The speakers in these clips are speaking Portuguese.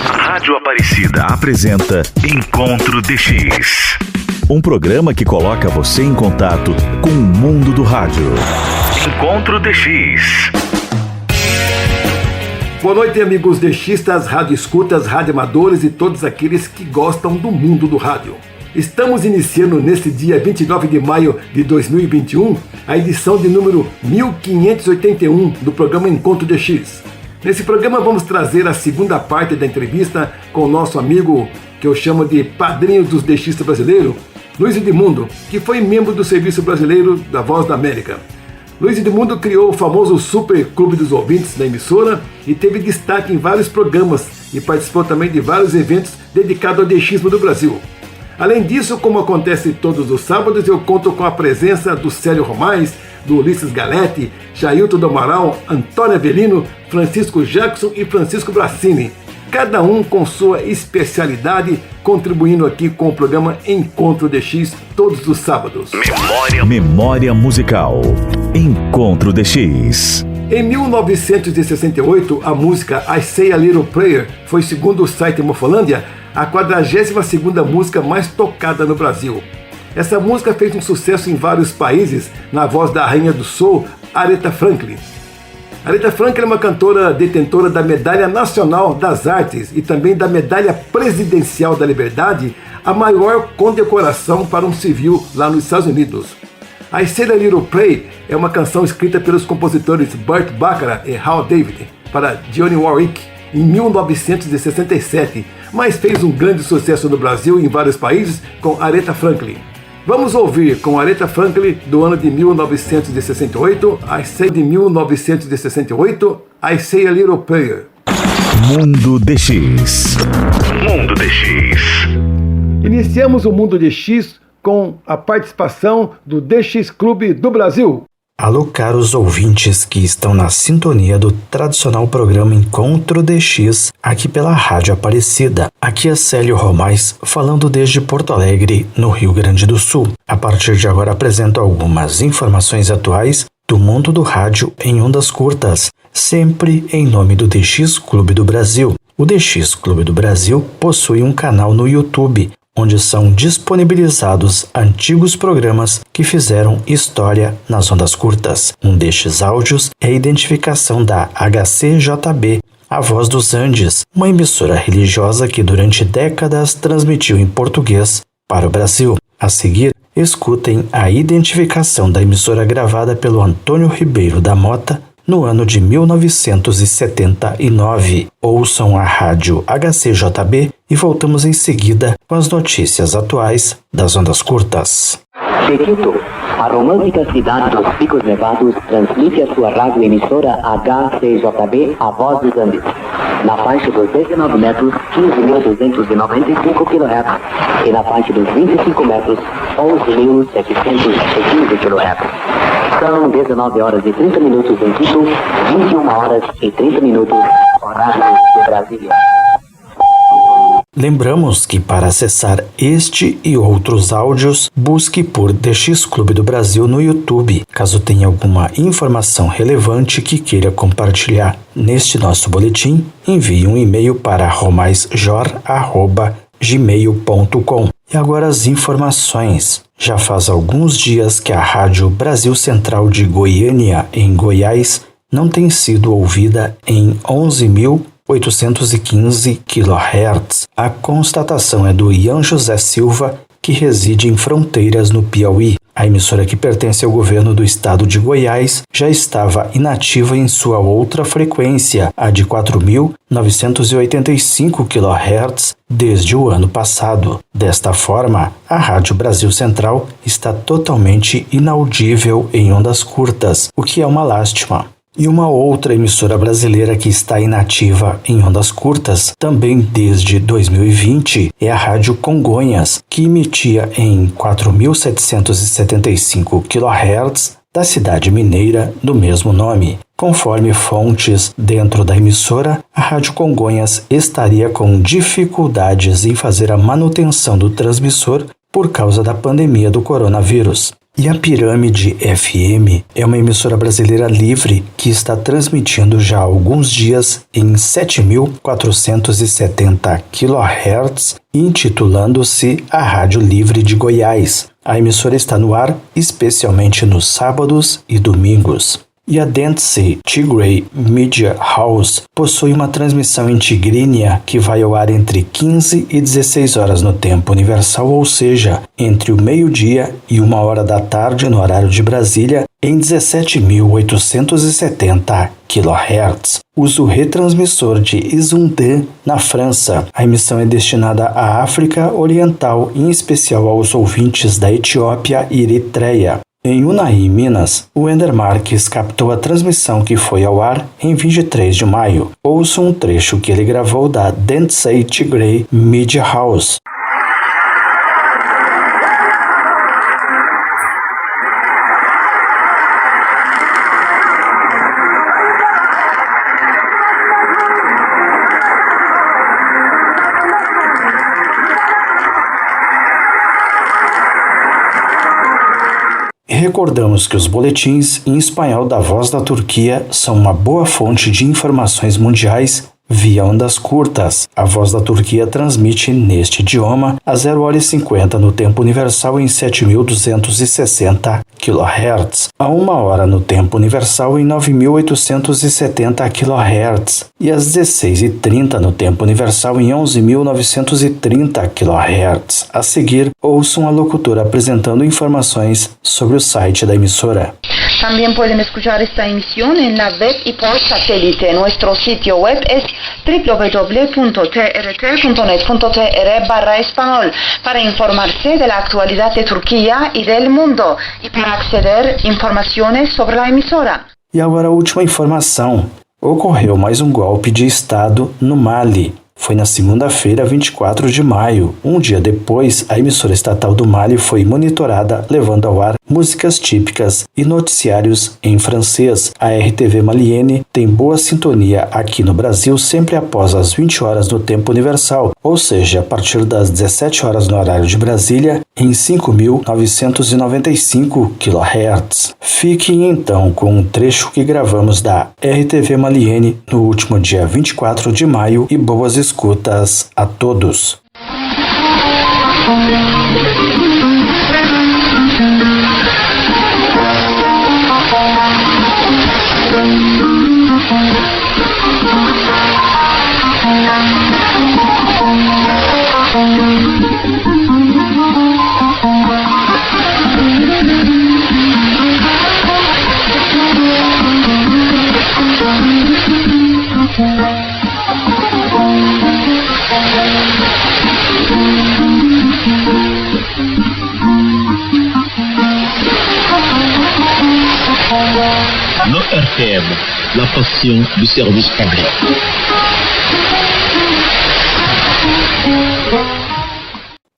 Rádio Aparecida apresenta Encontro DX. Um programa que coloca você em contato com o mundo do rádio. Encontro DX. Boa noite, amigos DXistas, radioescutas, radioamadores e todos aqueles que gostam do mundo do rádio. Estamos iniciando neste dia 29 de maio de 2021 a edição de número 1581 do programa Encontro DX. Nesse programa vamos trazer a segunda parte da entrevista com o nosso amigo, que eu chamo de padrinho dos DXistas brasileiros, Luiz Edmundo, que foi membro do Serviço Brasileiro da Voz da América. Luiz Edmundo criou o famoso Super Clube dos Ouvintes da emissora e teve destaque em vários programas e participou também de vários eventos dedicados ao DXismo do Brasil. Além disso, como acontece todos os sábados, eu conto com a presença do Célio Romais, do Ulisses Galete, Jailton do Amaral, Antônio Avelino, Francisco Jackson e Francisco Bracini. Cada um com sua especialidade, contribuindo aqui com o programa Encontro DX todos os sábados. Memória musical. Encontro DX. Em 1968, a música I Say a Little Prayer foi, segundo o site Morfolândia, a 42ª música mais tocada no Brasil. Essa música fez um sucesso em vários países, na voz da rainha do soul, Aretha Franklin. Aretha Franklin é uma cantora detentora da Medalha Nacional das Artes e também da Medalha Presidencial da Liberdade, a maior condecoração para um civil lá nos Estados Unidos. I Say a Little Prayer é uma canção escrita pelos compositores Burt Bacharach e Hal David para Dionne Warwick em 1967, mas fez um grande sucesso no Brasil e em vários países com Aretha Franklin. Vamos ouvir com Aretha Franklin do ano de 1968, I Say a Little Prayer. Mundo DX. Mundo DX. Iniciamos o Mundo DX com a participação do DX Clube do Brasil. Alô, caros ouvintes que estão na sintonia do tradicional programa Encontro DX, aqui pela Rádio Aparecida. Aqui é Célio Romais, falando desde Porto Alegre, no Rio Grande do Sul. A partir de agora apresento algumas informações atuais do mundo do rádio em ondas curtas, sempre em nome do DX Clube do Brasil. O DX Clube do Brasil possui um canal no YouTube, onde são disponibilizados antigos programas que fizeram história nas ondas curtas. Um destes áudios é a identificação da HCJB, a Voz dos Andes, uma emissora religiosa que durante décadas transmitiu em português para o Brasil. A seguir, escutem a identificação da emissora gravada pelo Antônio Ribeiro da Mota no ano de 1979. Ouçam a rádio HCJB e voltamos em seguida com as notícias atuais das ondas curtas. Quito, a romântica cidade dos Picos Nevados transmite a sua rádio emissora HCJB, a Voz dos Andes, na faixa dos 19 metros, 15.295 kHz, e na faixa dos 25 metros, 11.715 kHz. São 19 horas e 30 minutos em Quito, 21 horas e 30 minutos, horário de Brasília. Lembramos que para acessar este e outros áudios, busque por DX Clube do Brasil no YouTube. Caso tenha alguma informação relevante que queira compartilhar neste nosso boletim, envie um e-mail para romaisjor@gmail.com. E agora as informações. Já faz alguns dias que a Rádio Brasil Central de Goiânia, em Goiás, não tem sido ouvida em 11.815 kHz. A constatação é do Ian José Silva, que reside em Fronteiras, no Piauí. A emissora, que pertence ao governo do estado de Goiás, já estava inativa em sua outra frequência, a de 4.985 kHz, desde o ano passado. Desta forma, a Rádio Brasil Central está totalmente inaudível em ondas curtas, o que é uma lástima. E uma outra emissora brasileira que está inativa em ondas curtas, também desde 2020, é a Rádio Congonhas, que emitia em 4.775 kHz da cidade mineira do mesmo nome. Conforme fontes dentro da emissora, a Rádio Congonhas estaria com dificuldades em fazer a manutenção do transmissor por causa da pandemia do coronavírus. E a Pirâmide FM é uma emissora brasileira livre que está transmitindo já há alguns dias em 7.470 kHz, intitulando-se a Rádio Livre de Goiás. A emissora está no ar especialmente nos sábados e domingos. E a Dentse Tigray Media House possui uma transmissão em tigrínia que vai ao ar entre 15 e 16 horas no tempo universal, ou seja, entre o meio-dia e 1h da tarde no horário de Brasília, em 17.870 kHz. Usa o retransmissor de Issoudun, na França. A emissão é destinada à África Oriental, em especial aos ouvintes da Etiópia e Eritreia. Em Unai, Minas, o Wender Marques captou a transmissão que foi ao ar em 23 de maio. Ouça um trecho que ele gravou da Dentse Tigray Media House. Recordamos que os boletins em espanhol da Voz da Turquia são uma boa fonte de informações mundiais via ondas curtas. A Voz da Turquia transmite neste idioma a 0h50 no tempo universal em 7.260 kHz, a 1h no tempo universal em 9.870 kHz e às 16h30 no tempo universal em 11.930 kHz. A seguir, ouçam a locutora apresentando informações sobre o site da emissora. También pueden escuchar esta emisión en la web y por satélite. Nuestro sitio web es www.trt.net.tr/español para informarse de la actualidad de Turquía y del mundo y para acceder a informaciones sobre la emisora. E agora a última informação. Ocorreu mais um golpe de Estado no Mali. Foi na segunda-feira, 24 de maio. Um dia depois, a emissora estatal do Mali foi monitorada, levando ao ar músicas típicas e noticiários em francês. A RTV Malienne tem boa sintonia aqui no Brasil sempre após as 20 horas no tempo universal, ou seja, a partir das 17 horas no horário de Brasília, em 5.995 kHz. Fiquem então com um trecho que gravamos da RTV Malienne no último dia 24 de maio e boas escutas a todos. No RTM, la passion du service public.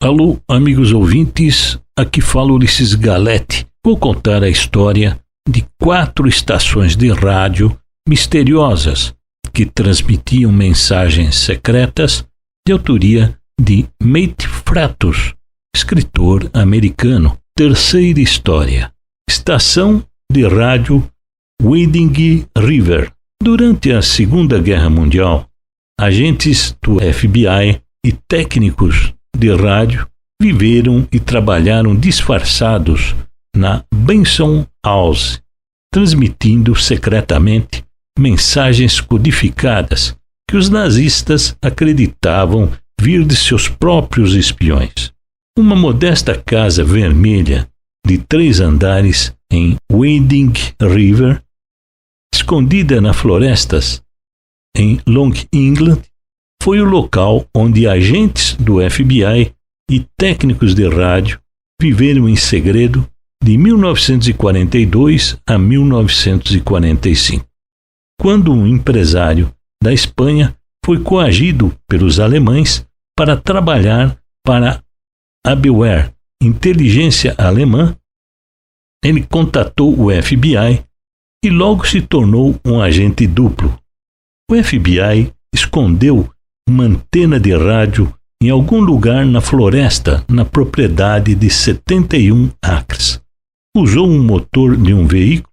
Alô, amigos ouvintes, aqui fala Ulisses Galete. Vou contar a história de 4 estações de rádio misteriosas que transmitiam mensagens secretas de autoria de Mate Fratus, escritor americano. Terceira história. Estação de rádio Wading River. Durante a Segunda Guerra Mundial, agentes do FBI e técnicos de rádio viveram e trabalharam disfarçados na Benson House, transmitindo secretamente mensagens codificadas que os nazistas acreditavam vir de seus próprios espiões. Uma modesta casa vermelha de 3 andares em Wading River, escondida nas florestas em Long Island, foi o local onde agentes do FBI e técnicos de rádio viveram em segredo de 1942 a 1945, quando um empresário da Espanha foi coagido pelos alemães para trabalhar para a Abwehr, inteligência alemã. Ele contatou o FBI e logo se tornou um agente duplo. O FBI escondeu uma antena de rádio em algum lugar na floresta, na propriedade de 71 acres. usou um motor de um veículo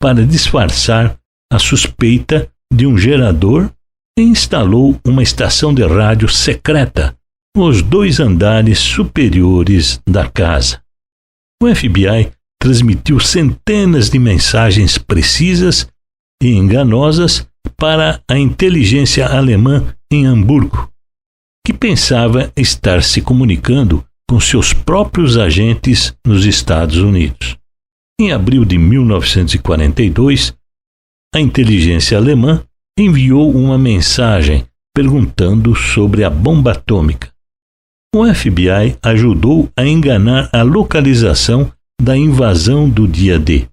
para disfarçar a suspeita de um gerador e instalou uma estação de rádio secreta nos 2 andares superiores da casa. O FBI transmitiu centenas de mensagens precisas e enganosas para a inteligência alemã em Hamburgo, que pensava estar se comunicando com seus próprios agentes nos Estados Unidos. Em abril de 1942, a inteligência alemã enviou uma mensagem perguntando sobre a bomba atômica. O FBI ajudou a enganar a localização da invasão do dia D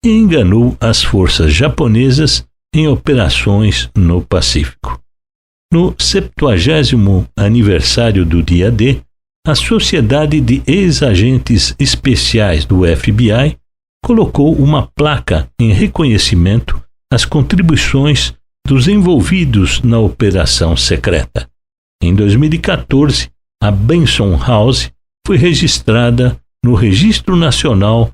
e enganou as forças japonesas em operações no Pacífico. No 70º aniversário do dia D, a Sociedade de Ex-Agentes Especiais do FBI colocou uma placa em reconhecimento às contribuições dos envolvidos na operação secreta. Em 2014, a Benson House foi registrada no Registro Nacional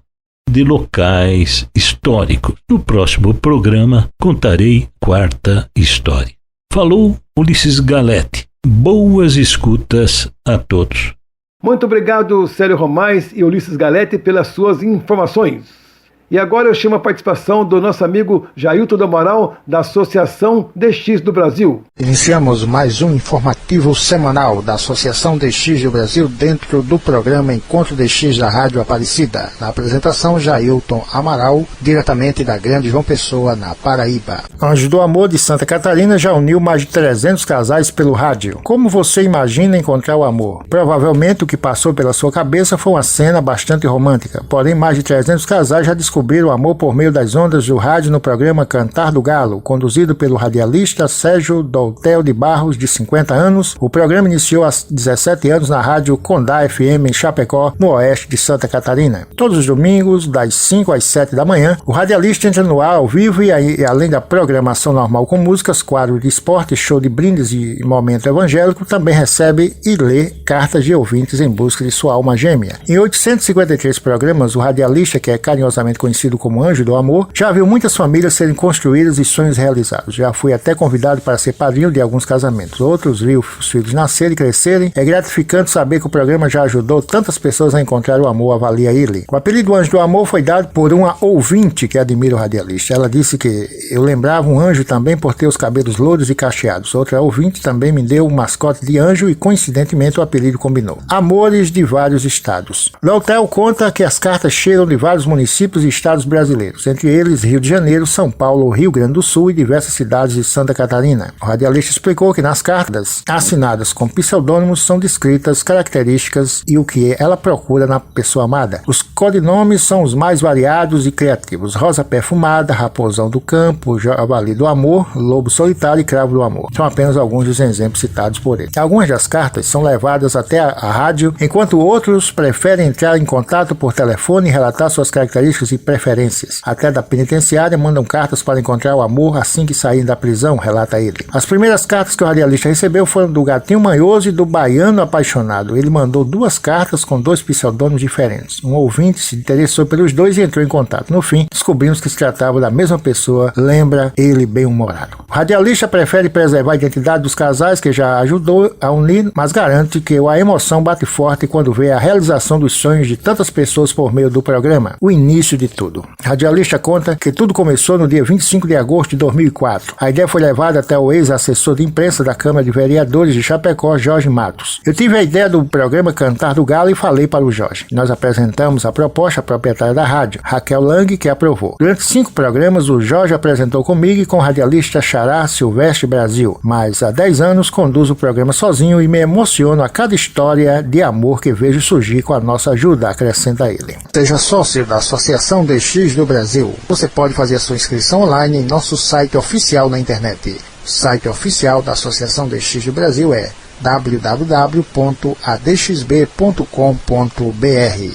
de Locais Históricos. No próximo programa, contarei a 4ª história. Falou Ulisses Galete. Boas escutas a todos. Muito obrigado, Célio Romais e Ulisses Galete, pelas suas informações. E agora eu chamo a participação do nosso amigo Jailton do Amaral, da Associação DX do Brasil. Iniciamos mais um informativo semanal da Associação DX do Brasil dentro do programa Encontro DX da Rádio Aparecida. Na apresentação, Jailton Amaral, diretamente da Grande João Pessoa, na Paraíba. Anjo do Amor de Santa Catarina já uniu mais de 300 casais pelo rádio. Como você imagina encontrar o amor? Provavelmente o que passou pela sua cabeça foi uma cena bastante romântica, porém mais de 300 casais já descobriram o amor por meio das ondas do rádio no programa Cantar do Galo, conduzido pelo radialista Sérgio Doutel de Barros, de 50 anos. O programa iniciou há 17 anos na rádio Condá FM em Chapecó, no oeste de Santa Catarina. Todos os domingos, das 5 às 7 da manhã, o radialista entra no ar ao vivo e além da programação normal com músicas, quadro de esporte, show de brindes e momento evangélico, também recebe e lê cartas de ouvintes em busca de sua alma gêmea. Em 853 programas, o radialista, que é carinhosamente conhecido como Anjo do Amor, já viu muitas famílias serem construídas e sonhos realizados. Já fui até convidado para ser padrinho de alguns casamentos. Outros viu os filhos nascerem e crescerem. É gratificante saber que o programa já ajudou tantas pessoas a encontrar o amor, avalia ele. O apelido Anjo do Amor foi dado por uma ouvinte que admira o radialista. Ela disse que eu lembrava um anjo também por ter os cabelos louros e cacheados. Outra ouvinte também me deu um mascote de anjo e coincidentemente o apelido combinou. Amores de vários estados. Doutel conta que as cartas chegam de vários municípios e estados brasileiros, entre eles Rio de Janeiro, São Paulo, Rio Grande do Sul e diversas cidades de Santa Catarina. O radialista explicou que nas cartas assinadas com pseudônimos são descritas características e o que ela procura na pessoa amada. Os codinomes são os mais variados e criativos: Rosa Perfumada, Raposão do Campo, Javali do Amor, Lobo Solitário e Cravo do Amor. São apenas alguns dos exemplos citados por ele. Algumas das cartas são levadas até a rádio, enquanto outros preferem entrar em contato por telefone e relatar suas características e preferências. Até da penitenciária mandam cartas para encontrar o amor assim que saírem da prisão, relata ele. As primeiras cartas que o radialista recebeu foram do Gatinho Manhoso e do Baiano Apaixonado. Ele mandou 2 cartas com 2 pseudônimos diferentes. Um ouvinte se interessou pelos 2 e entrou em contato. No fim, descobrimos que se tratava da mesma pessoa, lembra ele bem-humorado. O radialista prefere preservar a identidade dos casais que já ajudou a unir, mas garante que a emoção bate forte quando vê a realização dos sonhos de tantas pessoas por meio do programa. O início de tudo. O radialista conta que tudo começou no dia 25 de agosto de 2004. A ideia foi levada até o ex-assessor de imprensa da Câmara de Vereadores de Chapecó, Jorge Matos. Eu tive a ideia do programa Cantar do Galo e falei para o Jorge. Nós apresentamos a proposta à proprietária da rádio, Raquel Lang, que aprovou. Durante 5 programas, o Jorge apresentou comigo e com o radialista Xará Silvestre Brasil, mas há 10 anos conduzo o programa sozinho e me emociono a cada história de amor que vejo surgir com a nossa ajuda, acrescenta ele. Seja sócio da Associação DX do Brasil. Você pode fazer a sua inscrição online em nosso site oficial na internet. O site oficial da Associação DX do Brasil é www.adxb.com.br.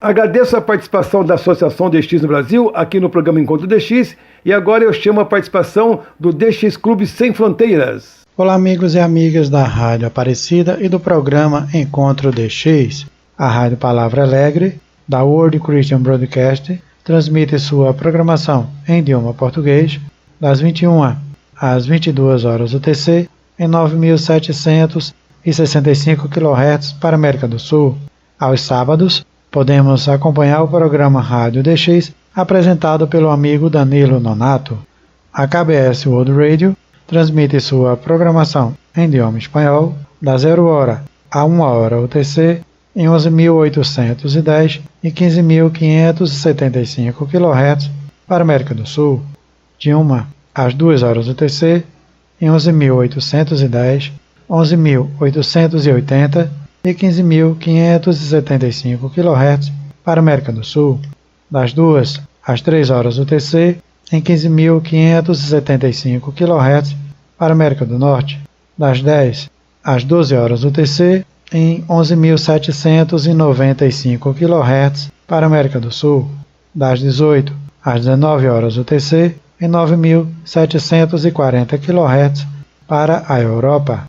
Agradeço a participação da Associação DX no Brasil aqui no programa Encontro DX e agora eu chamo a participação do DX Clube Sem Fronteiras. Olá amigos e amigas da Rádio Aparecida e do programa Encontro DX, a Rádio Palavra Alegre, da World Christian Broadcast, transmite sua programação em idioma português das 21 às 22 horas UTC em 9.765 kHz para a América do Sul. Aos sábados, podemos acompanhar o programa Rádio DX apresentado pelo amigo Danilo Nonato. A KBS World Radio transmite sua programação em idioma espanhol da 0 hora a 1 hora UTC em 11.810 e 15.575 kHz para a América do Sul, de 1 às 2 horas UTC em 11.810, 11.880 e 15.575 kHz para a América do Sul, das 2 às 3 horas UTC em 15.575 kHz para a América do Norte, das 10 às 12 horas UTC em 11.795 kHz para a América do Sul, das 18 às 19 horas UTC em 9.740 kHz para a Europa.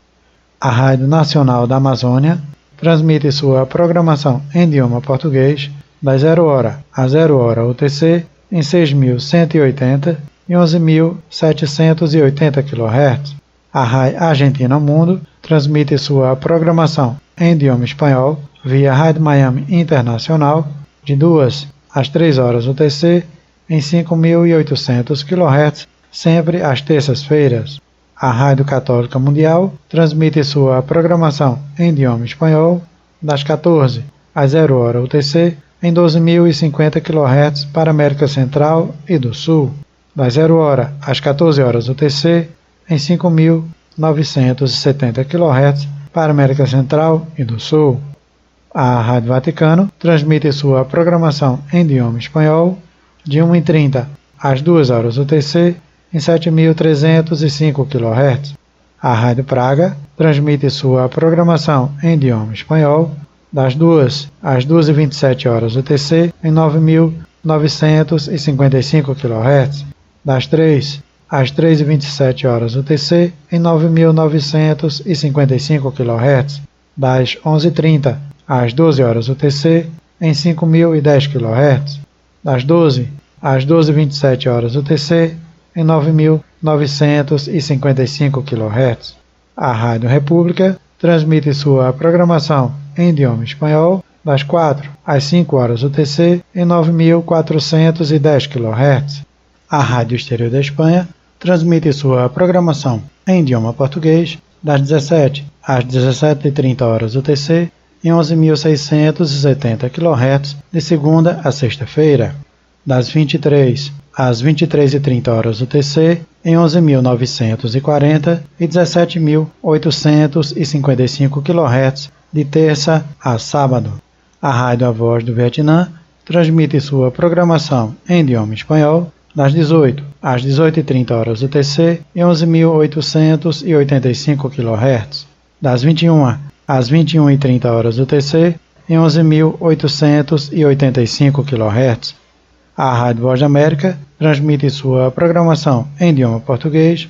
A Rádio Nacional da Amazônia transmite sua programação em idioma português das 0 hora a 0 hora UTC em 6.180 e 11.780 kHz. A Rádio Argentina Mundo transmite sua programação em idioma espanhol via Rádio Miami Internacional de 2 às 3 horas UTC em 5.800 kHz, sempre às terças-feiras. A Rádio Católica Mundial transmite sua programação em idioma espanhol das 14 às 0 hora UTC em 12.050 kHz para a América Central e do Sul, das 0 hora às 14 horas UTC em 5.970 kHz para a América Central e do Sul. A Rádio Vaticano transmite sua programação em idioma espanhol de 1h30 às 2 horas UTC em 7.305 kHz. A Rádio Praga transmite sua programação em idioma espanhol das 2 às 2h27 horas UTC em 9.955 kHz. Das 3 às 3h27 horas UTC em 9.955 kHz. Das 11h30 às 12 horas UTC em 5.010 kHz. Das 12 às 12h27 horas UTC em 9.955 kHz. A Rádio República transmite sua programação em idioma espanhol das 4 às 5 horas UTC em 9.410 kHz. A Rádio Exterior da Espanha transmite sua programação em idioma português das 17 às 17h30 horas UTC em 11.670 kHz de segunda a sexta-feira. Das 23 às 23h30 horas UTC em 11.940 e 17.855 kHz de terça a sábado. A Rádio A Voz do Vietnã transmite sua programação em idioma espanhol das 18 às 18h30 horas UTC em 11.885 kHz. Das 21 às 21h30 horas UTC em 11.885 kHz. A Rádio Voz da América transmite sua programação em idioma português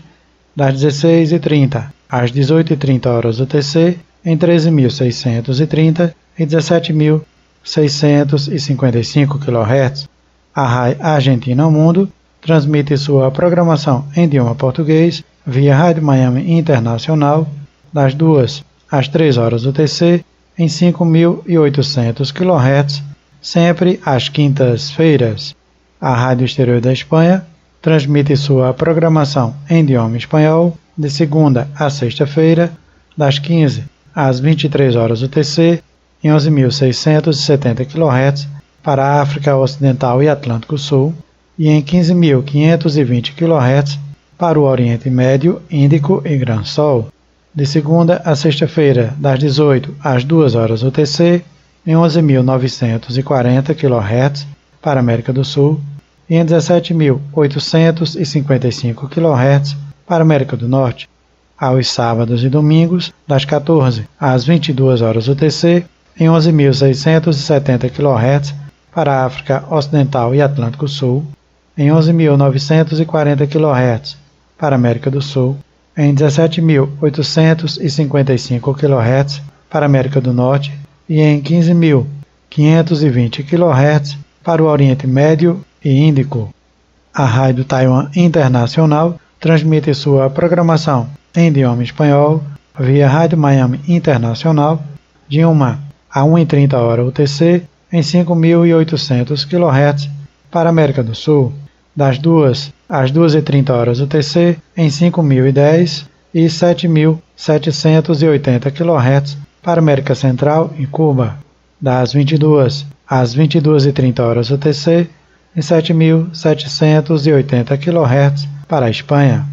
das 16h30 às 18h30 horas UTC em 13.630 e 17.655 kHz. A Rádio Argentina Mundo transmite sua programação em idioma português via Rádio Miami Internacional das 2 às 3 horas UTC em 5.800 kHz, sempre às quintas-feiras. A Rádio Exterior da Espanha transmite sua programação em idioma espanhol de segunda a sexta-feira, das 15 às 23 horas UTC, em 11.670 kHz para a África Ocidental e Atlântico Sul, e em 15.520 kHz para o Oriente Médio, Índico e Gran Sol. De segunda a sexta-feira, das 18 às 2 horas UTC, em 11.940 kHz para a América do Sul e em 17.855 kHz para a América do Norte. Aos sábados e domingos, das 14 às 22 horas UTC, em 11.670 kHz para a África Ocidental e Atlântico Sul, em 11.940 kHz para a América do Sul, em 17.855 kHz para a América do Norte e em 15.520 520 kHz para o Oriente Médio e Índico. A Rádio Taiwan Internacional transmite sua programação em idioma espanhol via Rádio Miami Internacional de 1 a 1h30 UTC em 5.800 kHz para a América do Sul, das 2 às 2h30 UTC em 5.010 e 7.780 kHz para a América Central e Cuba, das 22 às 22h30 UTC em 7.780 kHz para a Espanha.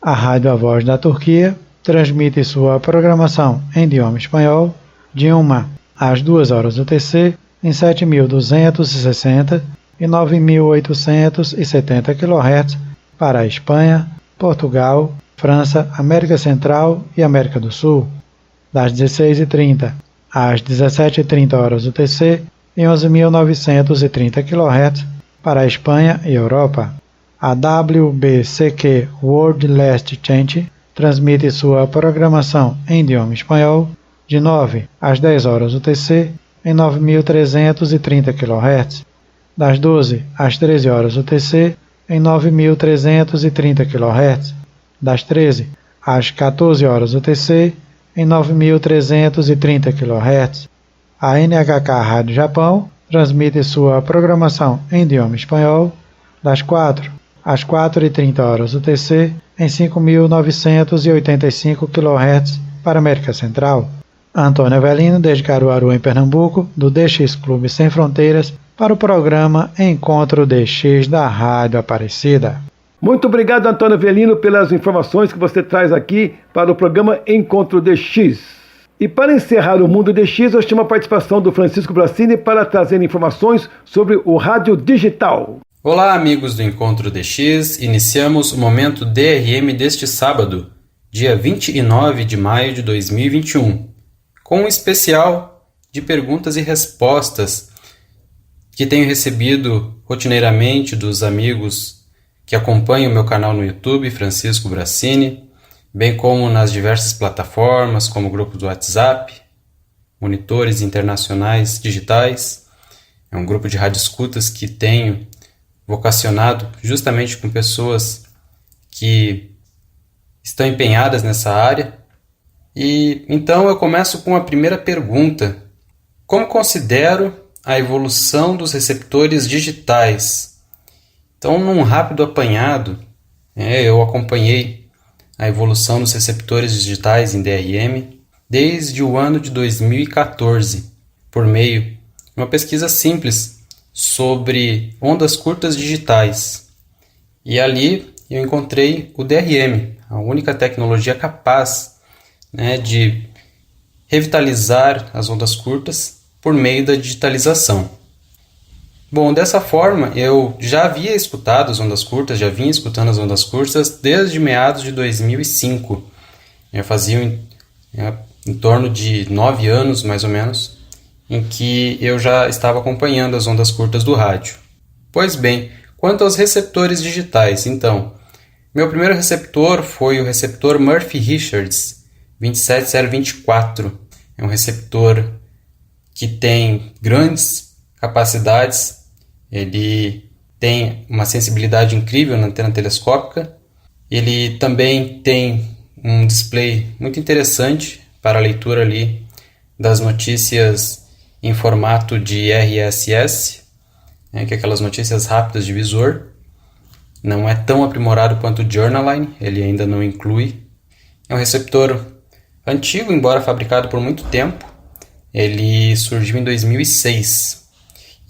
A Rádio A Voz da Turquia transmite sua programação em idioma espanhol de 1 às 2h UTC em 7.260 e 9.870 kHz para a Espanha, Portugal, França, América Central e América do Sul, das 16h30 às 17h30 UTC em 11.930 kHz para a Espanha e Europa. A WBCQ World Last Chance transmite sua programação em idioma espanhol de 9 às 10h UTC em 9.330 kHz, das 12 às 13h UTC em 9.330 kHz, das 13 às 14h UTC em 9.330 kHz. A NHK Rádio Japão transmite sua programação em idioma espanhol das 4 às 4h30 UTC em 5.985 kHz para a América Central. Antônio Avelino, desde Caruaru, em Pernambuco, do DX Clube Sem Fronteiras, para o programa Encontro DX da Rádio Aparecida. Muito obrigado, Antônio Avelino, pelas informações que você traz aqui para o programa Encontro DX. E para encerrar o Mundo DX, eu chamo a participação do Francisco Bracini para trazer informações sobre o rádio digital. Olá, amigos do Encontro DX. Iniciamos o momento DRM deste sábado, dia 29 de maio de 2021, com um especial de perguntas e respostas que tenho recebido rotineiramente dos amigos que acompanham o meu canal no YouTube, Francisco Bracini, bem como nas diversas plataformas, como o grupo do WhatsApp, Monitores Internacionais Digitais. É um grupo de radioescutas que tenho vocacionado justamente com pessoas que estão empenhadas nessa área. E então eu começo com a primeira pergunta. Como considero a evolução dos receptores digitais? Então, num rápido apanhado, eu acompanhei a evolução dos receptores digitais em DRM desde o ano de 2014, por meio de uma pesquisa simples sobre ondas curtas digitais. E ali eu encontrei o DRM, a única tecnologia capaz de revitalizar as ondas curtas por meio da digitalização. Bom, dessa forma eu já havia escutado as ondas curtas, já vinha escutando as ondas curtas desde meados de 2005. Eu fazia em torno de 9 anos, mais ou menos, em que eu já estava acompanhando as ondas curtas do rádio. Pois bem, quanto aos receptores digitais, então, meu primeiro receptor foi o receptor Murphy-Richards 27024. É um receptor que tem grandes capacidades, ele tem uma sensibilidade incrível na antena telescópica, ele também tem um display muito interessante para a leitura ali das notícias em formato de RSS, que é aquelas notícias rápidas de visor. Não é tão aprimorado quanto o Journaline, ele ainda não inclui. É um receptor antigo, embora fabricado por muito tempo. Ele surgiu em 2006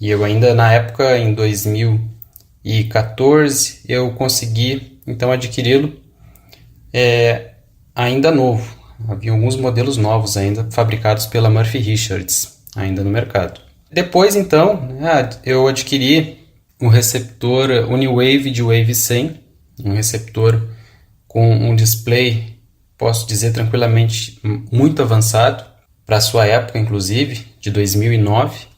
e eu ainda na época, em 2014, eu consegui então adquiri-lo ainda novo. Havia alguns modelos novos ainda fabricados pela Murphy-Richards ainda no mercado. Depois então eu adquiri um receptor Uniwave de Wave 100, um receptor com um display, posso dizer tranquilamente, muito avançado, para a sua época inclusive, de 2009.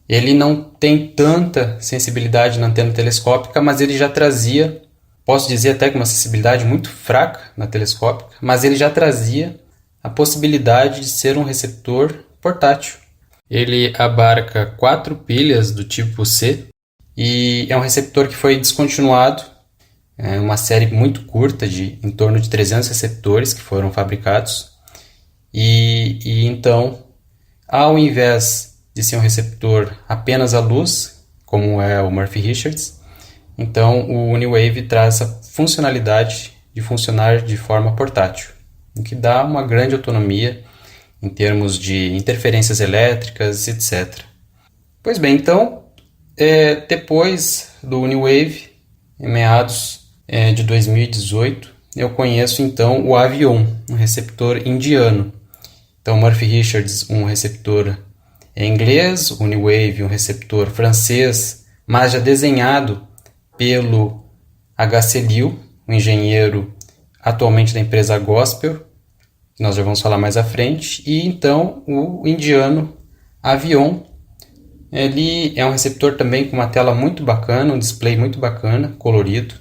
Ele não tem tanta sensibilidade na antena telescópica, mas ele já trazia, posso dizer até com uma sensibilidade muito fraca na telescópica, mas ele já trazia a possibilidade de ser um receptor portátil. Ele abarca 4 pilhas do tipo C e é um receptor que foi descontinuado. É uma série muito curta, de em torno de 300 receptores que foram fabricados. E então, ao invés de ser um receptor apenas à luz, como é o Murphy Richards, então o UniWave traz a funcionalidade de funcionar de forma portátil, o que dá uma grande autonomia em termos de interferências elétricas, etc. Pois bem, então, depois do UniWave, em meados de 2018, eu conheço então o Avion, um receptor indiano. Então, Murphy Richards, um receptor inglês, o UniWave, um receptor francês, mas já desenhado pelo H.C. Liu, um engenheiro atualmente da empresa Gospel, que nós já vamos falar mais à frente, e então o indiano Avion, ele é um receptor também com uma tela muito bacana, um display muito bacana, colorido,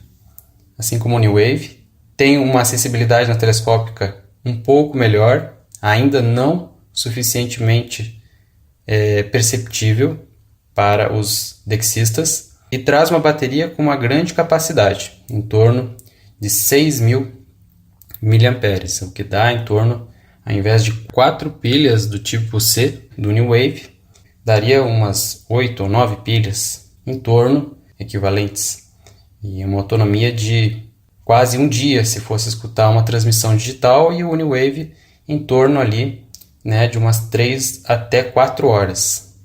assim como o UniWave. Tem uma sensibilidade na telescópica um pouco melhor, ainda não suficientemente perceptível para os dexistas, e traz uma bateria com uma grande capacidade, em torno de 6.000 mAh, o que dá em torno, ao invés de 4 pilhas do tipo C do UniWave, daria umas 8 ou 9 pilhas em torno equivalentes, e uma autonomia de quase um dia se fosse escutar uma transmissão digital, e o UniWave em torno ali, de umas 3 até 4 horas.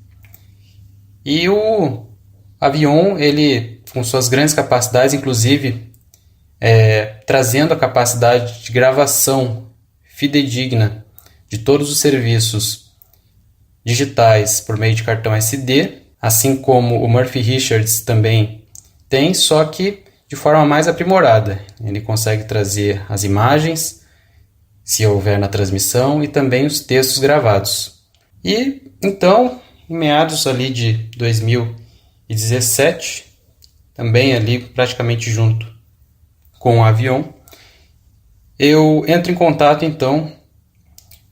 E o Avion, ele, com suas grandes capacidades, inclusive trazendo a capacidade de gravação fidedigna de todos os serviços digitais por meio de cartão SD, assim como o Murphy Richards também tem, só que de forma mais aprimorada. Ele consegue trazer as imagens, se houver na transmissão, e também os textos gravados. E então, em meados ali de 2017, também ali praticamente junto com o Avion, eu entro em contato então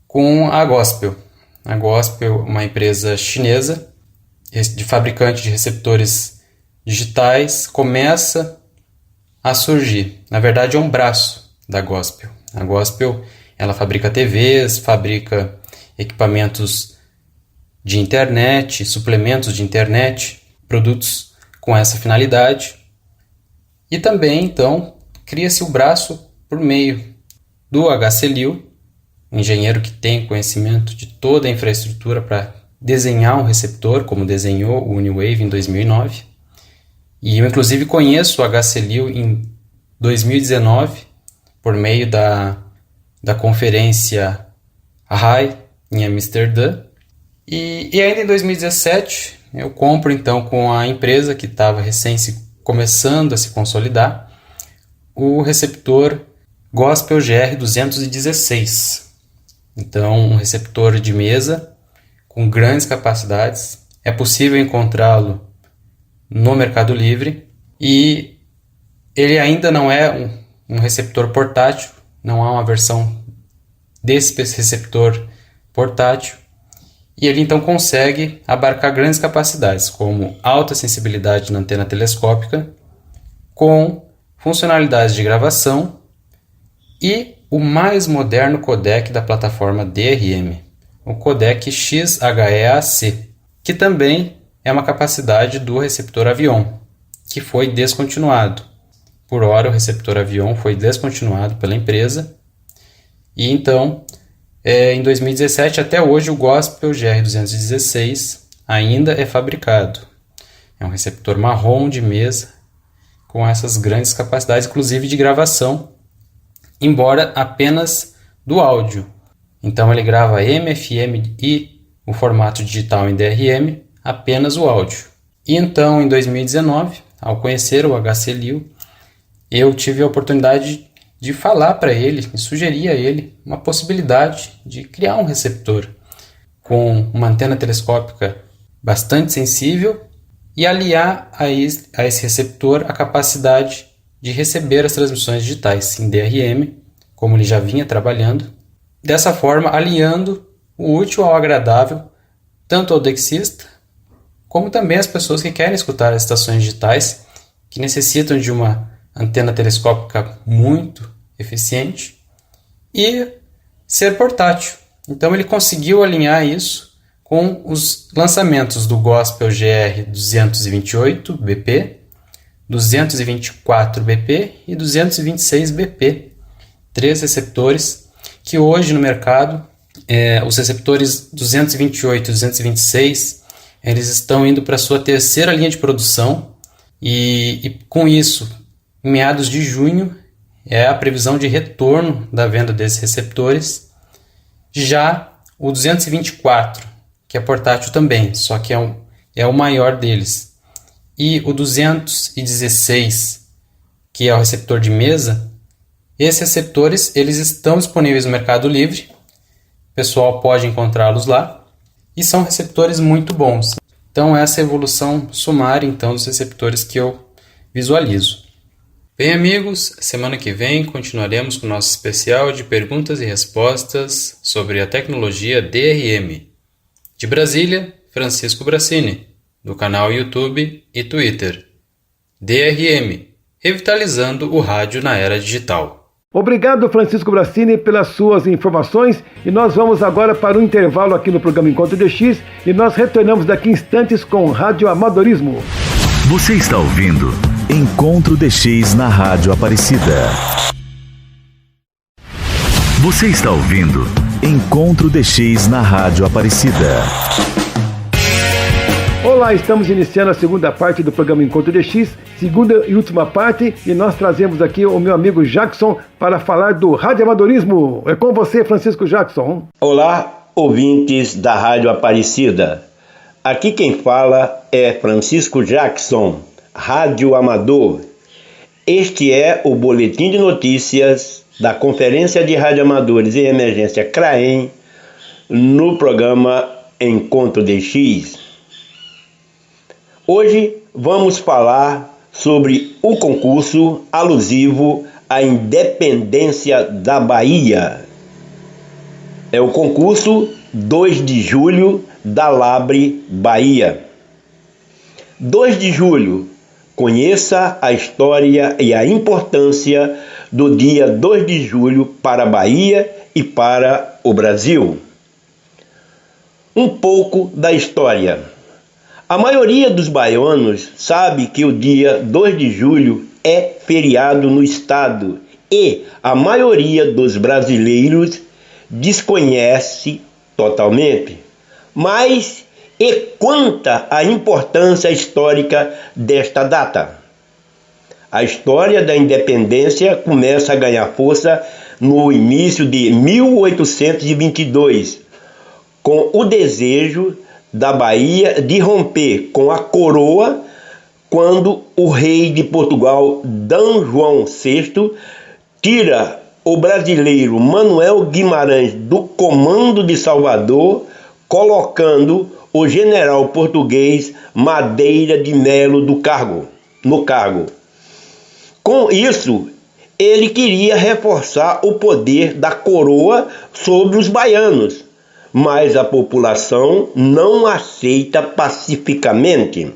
com a Gospel. A Gospel, uma empresa chinesa de fabricante de receptores digitais, começa a surgir. Na verdade, é um braço da Gospel. A Gospel, ela fabrica TVs, fabrica equipamentos de internet, suplementos de internet, produtos com essa finalidade. E também, então, cria-se o braço por meio do H.C. Liu, um engenheiro que tem conhecimento de toda a infraestrutura para desenhar um receptor, como desenhou o UniWave em 2009. E eu, inclusive, conheço o H.C. Liu em 2019, por meio da conferência RAI em Amsterdã. E ainda em 2017, eu compro então com a empresa que estava começando a se consolidar, o receptor Gospel GR216. Então, um receptor de mesa com grandes capacidades. É possível encontrá-lo no Mercado Livre, e ele ainda não é um receptor portátil, não há uma versão desse receptor portátil, e ele então consegue abarcar grandes capacidades, como alta sensibilidade na antena telescópica, com funcionalidades de gravação e o mais moderno codec da plataforma DRM, o codec XHEAC, que também é uma capacidade do receptor Avion, que foi descontinuado. Por hora, o receptor Avion foi descontinuado pela empresa, e então, em 2017 até hoje, o Gospel GR216 ainda é fabricado. É um receptor marrom de mesa com essas grandes capacidades, inclusive de gravação, embora apenas do áudio. Então ele grava AM, FM e o formato digital em DRM, apenas o áudio. E então, em 2019, ao conhecer o H.C. Liu, eu tive a oportunidade de falar para ele, e sugerir a ele uma possibilidade de criar um receptor com uma antena telescópica bastante sensível e aliar a esse receptor a capacidade de receber as transmissões digitais em DRM, como ele já vinha trabalhando, dessa forma aliando o útil ao agradável tanto ao dexista, como também as pessoas que querem escutar as estações digitais, que necessitam de uma antena telescópica muito eficiente e ser portátil. Então ele conseguiu alinhar isso com os lançamentos do Gospel GR 228 BP, 224 BP e 226 BP, 3 receptores que hoje no mercado, os receptores 228 e 226, eles estão indo para a sua terceira linha de produção e com isso, em meados de junho, é a previsão de retorno da venda desses receptores. Já o 224, que é portátil também, só que é o maior deles, e o 216, que é o receptor de mesa, esses receptores eles estão disponíveis no Mercado Livre, o pessoal pode encontrá-los lá, e são receptores muito bons. Então essa é a evolução sumária então, dos receptores que eu visualizo. Bem, amigos, semana que vem continuaremos com o nosso especial de perguntas e respostas sobre a tecnologia DRM. De Brasília, Francisco Brassini, do canal YouTube e Twitter. DRM, revitalizando o rádio na era digital. Obrigado, Francisco Brassini, pelas suas informações, e nós vamos agora para um intervalo aqui no programa Encontro DX e nós retornamos daqui a instantes com Rádio Amadorismo. Você está ouvindo Encontro DX na Rádio Aparecida. Você está ouvindo Encontro DX na Rádio Aparecida. Olá, estamos iniciando a segunda parte do programa Encontro DX, segunda e última parte, e nós trazemos aqui o meu amigo Jackson para falar do radioamadorismo. É com você, Francisco Jackson. Olá, ouvintes da Rádio Aparecida. Aqui quem fala é Francisco Jackson, radioamador. Este é o boletim de notícias da Conferência de Radioamadores em Emergência CRAEM no programa Encontro DX. Hoje vamos falar sobre o concurso alusivo à independência da Bahia. É o concurso 2 de julho da Labre Bahia. 2 de julho, conheça a história e a importância do dia 2 de julho para a Bahia e para o Brasil. Um pouco da história. A maioria dos baianos sabe que o dia 2 de julho é feriado no estado e a maioria dos brasileiros desconhece totalmente. Mas e quanta a importância histórica desta data? A história da independência começa a ganhar força no início de 1822, com o desejo da Bahia de romper com a coroa quando o rei de Portugal, D. João VI, tira o brasileiro Manuel Guimarães do comando de Salvador, colocando o general português Madeira de Melo no cargo. Com isso, ele queria reforçar o poder da coroa sobre os baianos, mas a população não aceita pacificamente.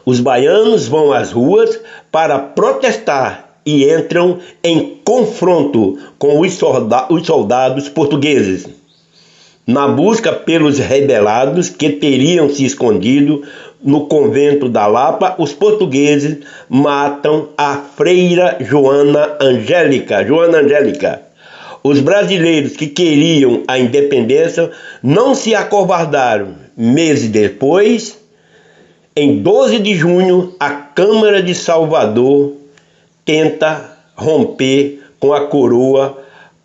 Os baianos vão às ruas para protestar e entram em confronto com os soldados portugueses. Na busca pelos rebelados que teriam se escondido no convento da Lapa, os portugueses matam a freira Joana Angélica. Os brasileiros que queriam a independência não se acovardaram. Meses depois, em 12 de junho, a Câmara de Salvador tenta romper com a coroa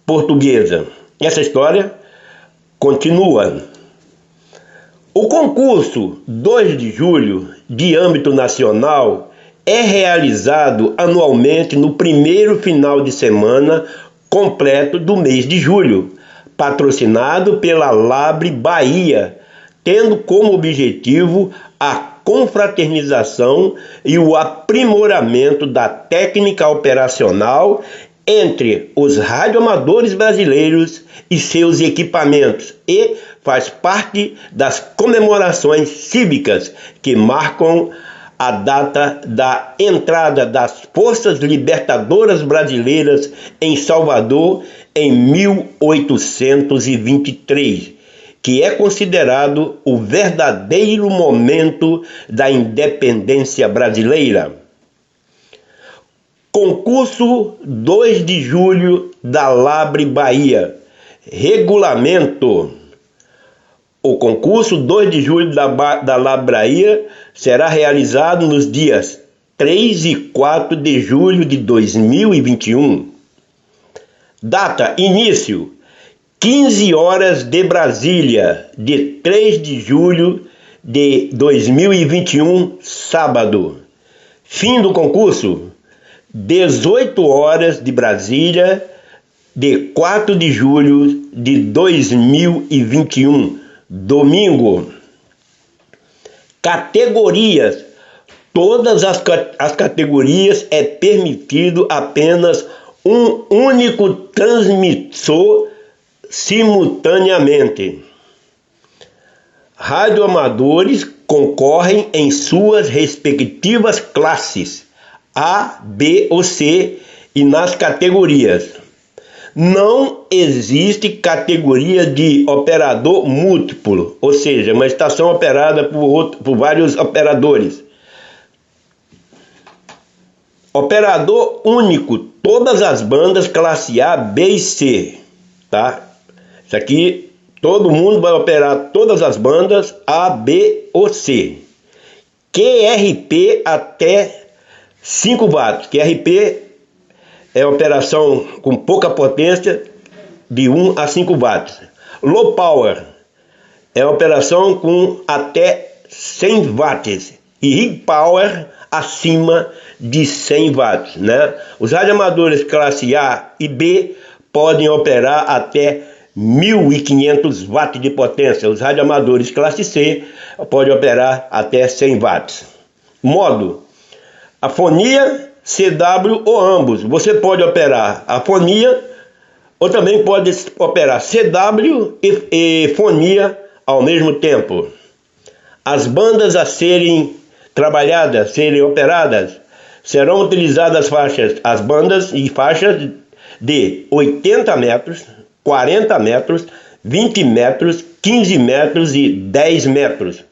portuguesa. Essa história continua. O concurso 2 de julho, de âmbito nacional, é realizado anualmente no primeiro final de semana completo do mês de julho, patrocinado pela Labre Bahia, tendo como objetivo a confraternização e o aprimoramento da técnica operacional entre os radioamadores brasileiros e seus equipamentos e faz parte das comemorações cívicas que marcam a data da entrada das Forças Libertadoras Brasileiras em Salvador em 1823, que é considerado o verdadeiro momento da independência brasileira. Concurso 2 de julho da Labre Bahia. Regulamento. O concurso 2 de julho da Labre Bahia será realizado nos dias 3 e 4 de julho de 2021. Data: início 15 horas de Brasília, de 3 de julho de 2021, sábado. Fim do concurso: 18 horas de Brasília, de 4 de julho de 2021, domingo. Categorias: todas as categorias é permitido apenas um único transmissor simultaneamente. Radioamadores concorrem em suas respectivas classes A, B ou C e nas categorias. Não existe categoria de operador múltiplo, ou seja, uma estação operada por vários operadores. Operador único, todas as bandas classe A, B e C, tá? Isso aqui, todo mundo vai operar todas as bandas A, B ou C. QRP até 5 watts. QRP é operação com pouca potência, de 1 a 5 watts. Low Power é operação com até 100 watts. E High Power acima de 100 watts, né? Os radioamadores classe A e B podem operar até 1.500 watts de potência. Os radioamadores classe C podem operar até 100 watts. Modo: afonia, CW ou ambos. Você pode operar afonia ou também pode operar CW e fonia ao mesmo tempo. As bandas a serem trabalhadas, serem operadas, serão utilizadas as bandas e faixas de 80 metros, 40 metros, 20 metros, 15 metros e 10 metros,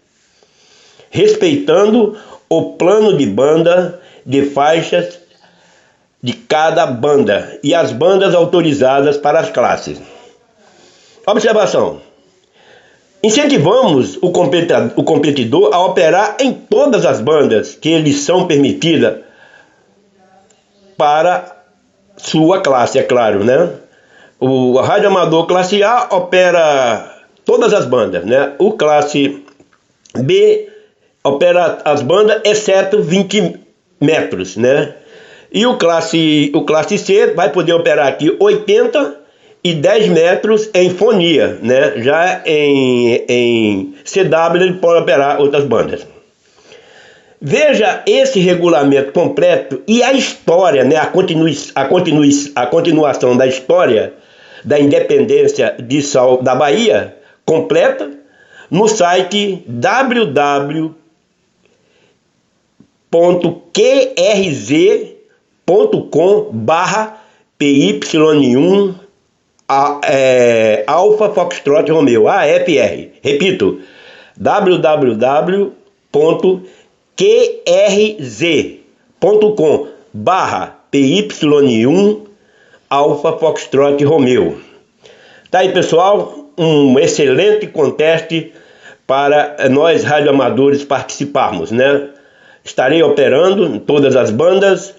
respeitando o plano de banda de faixas de cada banda e as bandas autorizadas para as classes. Observação: incentivamos o competidor a operar em todas as bandas que lhes são permitidas para sua classe, é claro, né? O radioamador classe A opera todas as bandas, né? O classe B opera as bandas exceto 20 metros, né? E o classe C vai poder operar aqui 80 e 10 metros em fonia, né? Já em CW ele pode operar outras bandas. Veja esse regulamento completo e a história, né? A continuação da história da independência da Bahia completa no site www.qrz.com/PY1 Alfa Foxtrot Romeo, AFR. Repito, www.qrz.com/PY1 Alfa Foxtrot Romeo. Tá aí, pessoal, um excelente conteste para nós radioamadores participarmos, né? Estarei operando em todas as bandas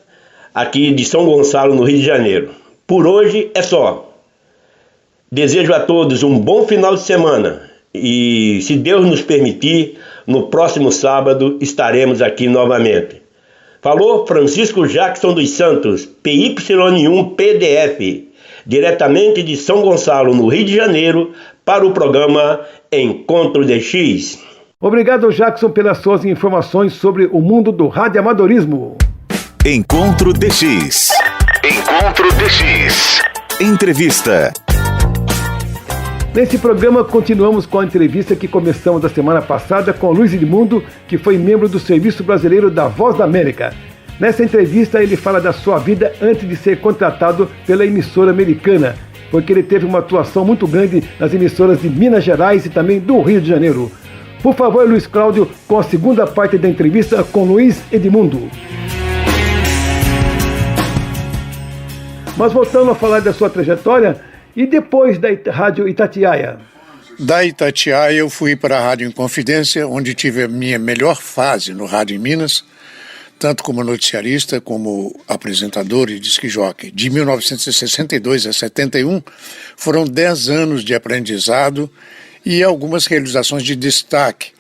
aqui de São Gonçalo, no Rio de Janeiro. Por hoje é só. Desejo a todos um bom final de semana e, se Deus nos permitir, no próximo sábado estaremos aqui novamente. Falou Francisco Jackson dos Santos, PY1 PDF, diretamente de São Gonçalo, no Rio de Janeiro, para o programa Encontro DX. Obrigado, Jackson, pelas suas informações sobre o mundo do radioamadorismo. Encontro DX. Encontro DX. Entrevista. Nesse programa continuamos com a entrevista que começamos da semana passada com Luiz Edmundo, que foi membro do Serviço Brasileiro da Voz da América. Nessa entrevista ele fala da sua vida antes de ser contratado pela emissora americana, porque ele teve uma atuação muito grande nas emissoras de Minas Gerais e também do Rio de Janeiro. Por favor, Luiz Cláudio, com a segunda parte da entrevista com Luiz Edmundo. Mas voltando a falar da sua trajetória, e depois da Rádio Itatiaia? Da Itatiaia eu fui para a Rádio Inconfidência, onde tive a minha melhor fase no rádio em Minas, tanto como noticiarista como apresentador e disc-jockey. De 1962 a 71 foram 10 anos de aprendizado e algumas realizações de destaque.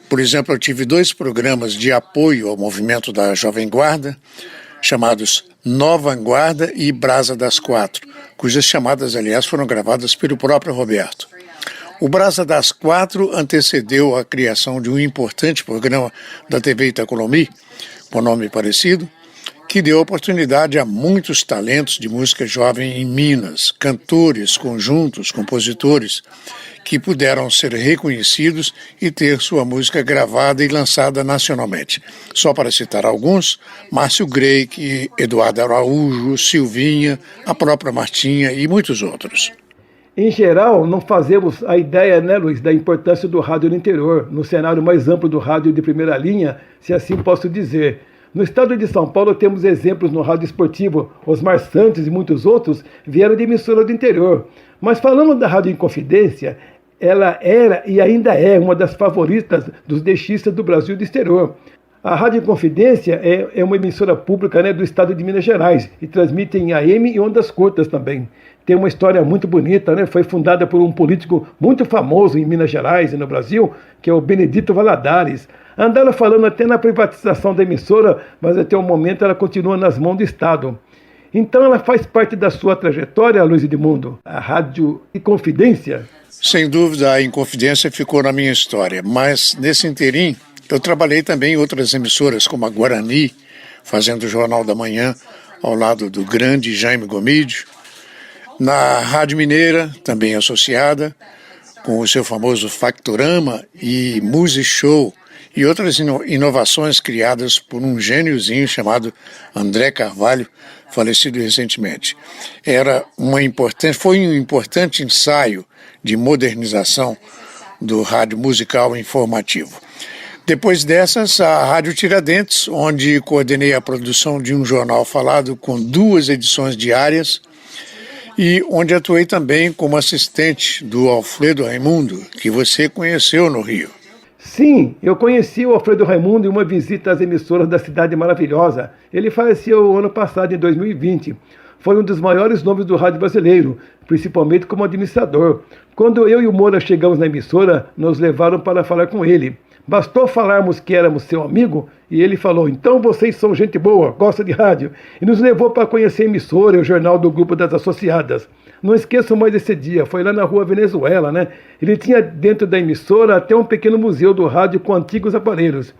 Por exemplo, eu tive 2 programas de apoio ao movimento da Jovem Guarda, chamados Nova Vanguarda e Brasa das Quatro, cujas chamadas, aliás, foram gravadas pelo próprio Roberto. O Brasa das Quatro antecedeu a criação de um importante programa da TV Itacolomi, com nome parecido, que deu oportunidade a muitos talentos de música jovem em Minas, cantores, conjuntos, compositores, que puderam ser reconhecidos e ter sua música gravada e lançada nacionalmente. Só para citar alguns, Márcio Greik, Eduardo Araújo, Silvinha, a própria Martinha e muitos outros. Em geral, não fazemos a ideia, né, Luiz, da importância do rádio no interior, no cenário mais amplo do rádio de primeira linha, se assim posso dizer. No estado de São Paulo temos exemplos no rádio esportivo, Osmar Santos e muitos outros vieram de emissora do interior. Mas falando da Rádio Inconfidência, ela era e ainda é uma das favoritas dos DXistas do Brasil e do exterior. A Rádio Inconfidência é uma emissora pública, né, do estado de Minas Gerais e transmite em AM e ondas curtas também. Tem uma história muito bonita, né? Foi fundada por um político muito famoso em Minas Gerais e no Brasil, que é o Benedito Valadares. Andaram falando até na privatização da emissora, mas até o momento ela continua nas mãos do Estado. Então ela faz parte da sua trajetória, Luiz Edmundo, a Rádio Inconfidência? Sem dúvida, a Inconfidência ficou na minha história, mas nesse interim eu trabalhei também em outras emissoras, como a Guarani, fazendo o Jornal da Manhã, ao lado do grande Jaime Gomídio, na Rádio Mineira, também associada, com o seu famoso Factorama e Music Show, e outras inovações criadas por um gêniozinho chamado André Carvalho, falecido recentemente. Foi um importante ensaio de modernização do rádio musical informativo. Depois dessas, a Rádio Tiradentes, onde coordenei a produção de um jornal falado com 2 edições diárias e onde atuei também como assistente do Alfredo Raimundo, que você conheceu no Rio. Sim, eu conheci o Alfredo Raimundo em uma visita às emissoras da Cidade Maravilhosa. Ele faleceu o ano passado, em 2020. Foi um dos maiores nomes do rádio brasileiro, principalmente como administrador. Quando eu e o Moura chegamos na emissora, nos levaram para falar com ele. Bastou falarmos que éramos seu amigo e ele falou: então vocês são gente boa, gosta de rádio. E nos levou para conhecer a emissora e o jornal do Grupo das Associadas. Não esqueço mais desse dia, foi lá na Rua Venezuela, né? Ele tinha dentro da emissora até um pequeno museu do rádio com antigos aparelhos.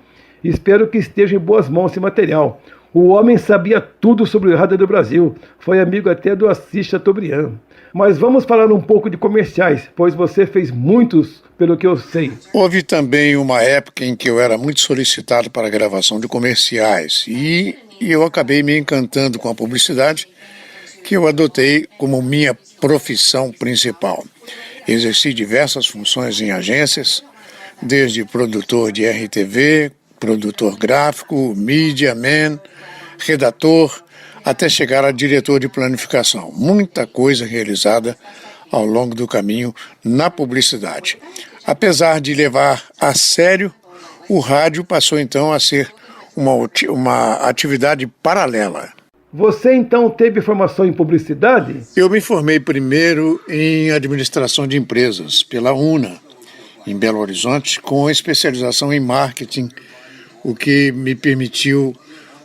Espero que esteja em boas mãos esse material. O homem sabia tudo sobre o rádio do Brasil. Foi amigo até do Assis Chateaubriand. Mas vamos falar um pouco de comerciais, pois você fez muitos, pelo que eu sei. Houve também uma época em que eu era muito solicitado para a gravação de comerciais e eu acabei me encantando com a publicidade, que eu adotei como minha profissão principal. Exerci diversas funções em agências, desde produtor de RTV, produtor gráfico, media man, redator, até chegar a diretor de planificação. Muita coisa realizada ao longo do caminho na publicidade. Apesar de levar a sério, o rádio passou então a ser uma atividade paralela. Você então teve formação em publicidade? Eu me formei primeiro em administração de empresas pela UNA, em Belo Horizonte, com especialização em marketing, o que me permitiu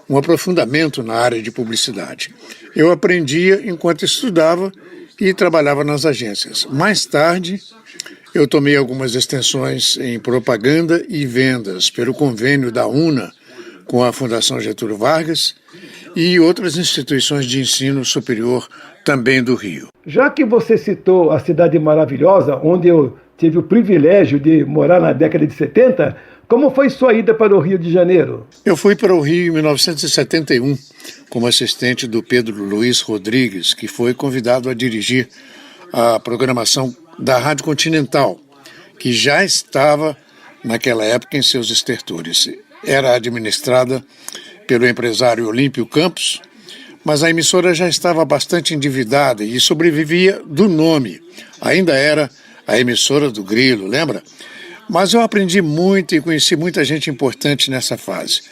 um aprofundamento na área de publicidade. Eu aprendia enquanto estudava e trabalhava nas agências. Mais tarde, eu tomei algumas extensões em propaganda e vendas pelo convênio da UNA com a Fundação Getúlio Vargas e outras instituições de ensino superior também do Rio. Já que você citou a Cidade Maravilhosa, onde eu tive o privilégio de morar na década de 70, como foi sua ida para o Rio de Janeiro? Eu fui para o Rio em 1971 como assistente do Pedro Luiz Rodrigues, que foi convidado a dirigir a programação da Rádio Continental, que já estava naquela época em seus estertores. Era administrada pelo empresário Olímpio Campos, mas a emissora já estava bastante endividada e sobrevivia do nome. Ainda era a emissora do Grilo, lembra? Mas eu aprendi muito e conheci muita gente importante nessa fase.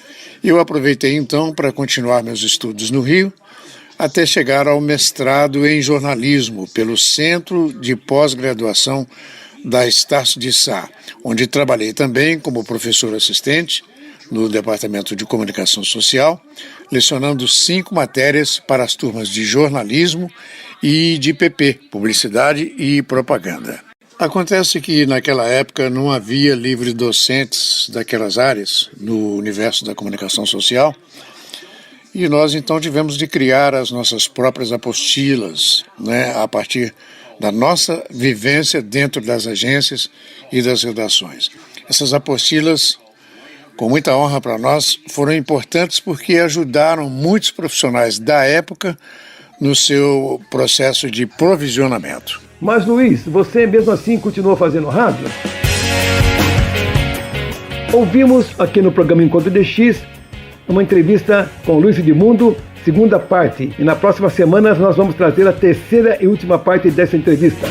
Eu aproveitei então para continuar meus estudos no Rio, até chegar ao mestrado em jornalismo pelo Centro de Pós-Graduação da Estácio de Sá, onde trabalhei também como professor assistente no Departamento de Comunicação Social, lecionando 5 matérias para as turmas de jornalismo e de PP, Publicidade e Propaganda. Acontece que naquela época não havia livres docentes daquelas áreas no universo da comunicação social e nós então tivemos de criar as nossas próprias apostilas, a partir da nossa vivência dentro das agências e das redações. Essas apostilas, com muita honra para nós, foram importantes porque ajudaram muitos profissionais da época no seu processo de provisionamento. Mas, Luiz, você mesmo assim continuou fazendo rádio? Ouvimos aqui no programa Encontro DX uma entrevista com Luiz Edmundo, segunda parte. E na próxima semana nós vamos trazer a terceira e última parte dessa entrevista.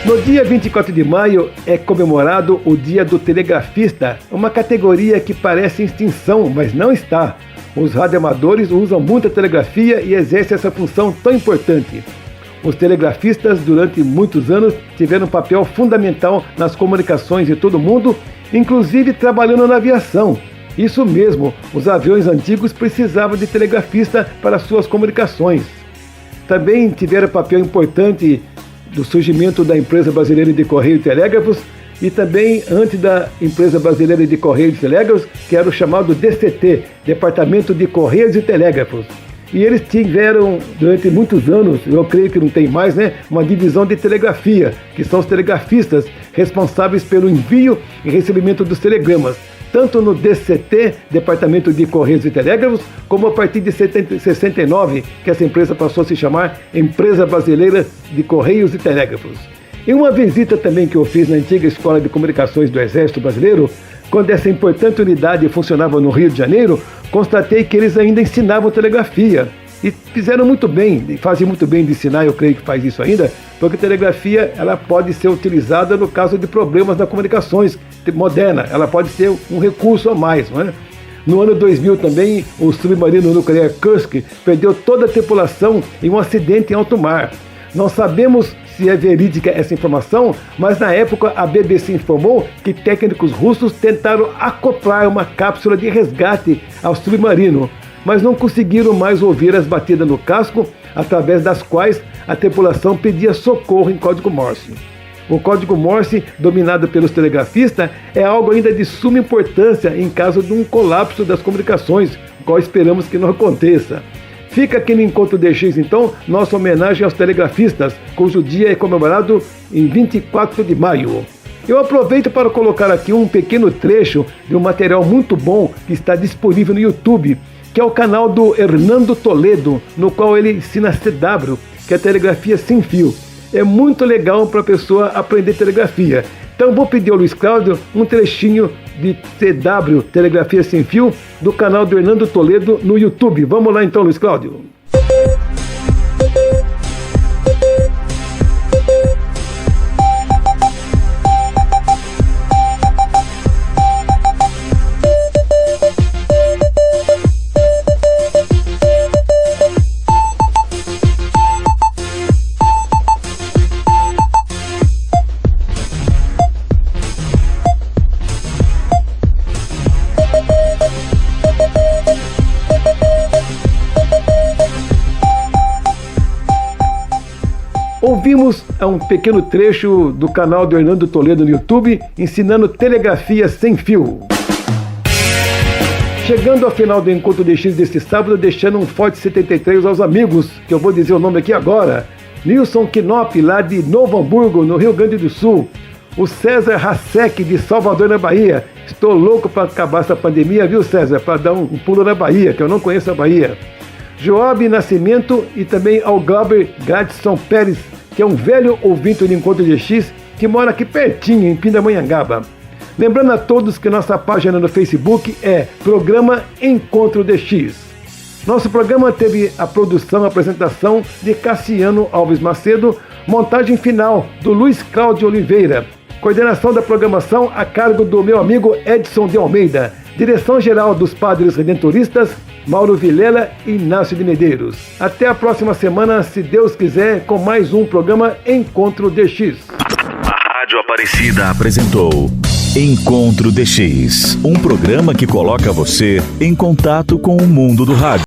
No dia 24 de maio é comemorado o Dia do Telegrafista, uma categoria que parece em extinção, mas não está. Os radioamadores usam muito a telegrafia e exercem essa função tão importante. Os telegrafistas, durante muitos anos, tiveram um papel fundamental nas comunicações de todo mundo, inclusive trabalhando na aviação. Isso mesmo, os aviões antigos precisavam de telegrafista para suas comunicações. Também tiveram papel importante do surgimento da Empresa Brasileira de Correio e Telégrafos e também antes da Empresa Brasileira de Correio e Telégrafos, que era o chamado DCT, Departamento de Correios e Telégrafos. E eles tiveram, durante muitos anos, eu creio que não tem mais, uma divisão de telegrafia, que são os telegrafistas responsáveis pelo envio e recebimento dos telegramas, tanto no DCT, Departamento de Correios e Telégrafos, como a partir de 69, que essa empresa passou a se chamar Empresa Brasileira de Correios e Telégrafos. Em uma visita também que eu fiz na antiga Escola de Comunicações do Exército Brasileiro, quando essa importante unidade funcionava no Rio de Janeiro, constatei que eles ainda ensinavam telegrafia. E fizeram muito bem, fazem muito bem de ensinar, eu creio que faz isso ainda, porque a telegrafia ela pode ser utilizada no caso de problemas nas comunicações moderna, ela pode ser um recurso a mais, não é? No ano 2000 também, o submarino nuclear Kursk perdeu toda a tripulação em um acidente em alto mar. Não sabemos se é verídica essa informação, mas na época a BBC informou que técnicos russos tentaram acoplar uma cápsula de resgate ao submarino, mas não conseguiram mais ouvir as batidas no casco, através das quais a tripulação pedia socorro em código Morse. O código Morse, dominado pelos telegrafistas, é algo ainda de suma importância em caso de um colapso das comunicações, o qual esperamos que não aconteça. Fica aqui no Encontro DX, então, nossa homenagem aos telegrafistas, cujo dia é comemorado em 24 de maio. Eu aproveito para colocar aqui um pequeno trecho de um material muito bom que está disponível no YouTube, que é o canal do Hernando Toledo, no qual ele ensina CW, que é telegrafia sem fio. É muito legal para a pessoa aprender telegrafia. Então vou pedir ao Luiz Cláudio um trechinho de CW, Telegrafia Sem Fio, do canal do Hernando Toledo no YouTube. Vamos lá então, Luiz Cláudio. Ouvimos um pequeno trecho do canal do Hernando Toledo no YouTube, ensinando telegrafia sem fio. Chegando ao final do Encontro DX deste sábado, deixando um forte 73 aos amigos, que eu vou dizer o nome aqui agora. Nilson Knop, lá de Novo Hamburgo, no Rio Grande do Sul. O César Hassek, de Salvador, na Bahia. Estou louco para acabar essa pandemia, viu, César? Para dar um pulo na Bahia, que eu não conheço a Bahia. Joab Nascimento e também ao Glauber Gladson Pérez, que é um velho ouvinte do Encontro DX, que mora aqui pertinho, em Pindamonhangaba. Lembrando a todos que nossa página no Facebook é Programa Encontro DX. Nosso programa teve a produção e apresentação de Cassiano Alves Macedo, montagem final do Luiz Cláudio Oliveira, coordenação da programação a cargo do meu amigo Edson de Almeida, direção-geral dos Padres Redentoristas, Mauro Vilela e Inácio de Medeiros. Até a próxima semana, se Deus quiser, com mais um programa Encontro DX. A Rádio Aparecida apresentou Encontro DX, um programa que coloca você em contato com o mundo do rádio.